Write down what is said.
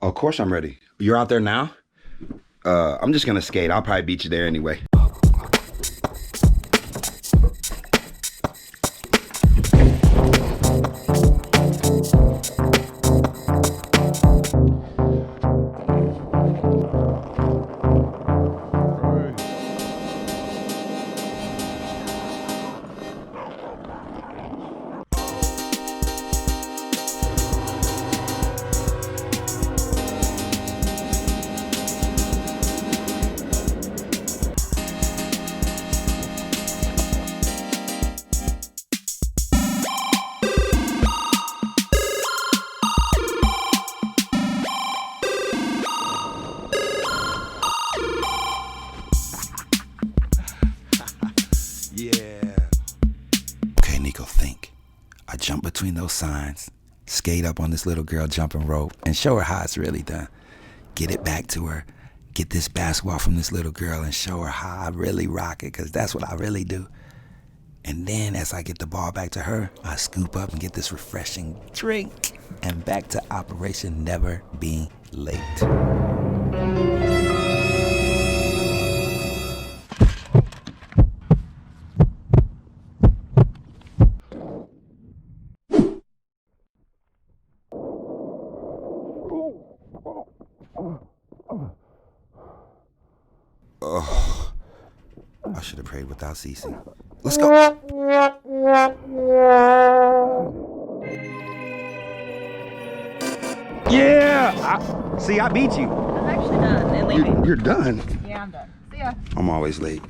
Of course I'm ready. You're out there now? I'm just gonna skate. I'll probably beat you there anyway. Yeah. Okay, Niko, think. I jump between those signs, skate up on this little girl jumping rope, and show her how it's really done. Get it back to her. Get this basketball from this little girl and show her how I really rock it, because that's what I really do. And then as I get the ball back to her, I scoop up and get this refreshing drink, and back to Operation Never Be Late. Oh, I should have prayed without ceasing. Let's go. Yeah! See, I beat you. I'm actually done and leaving. You're done? Yeah, I'm done. See ya. I'm always late.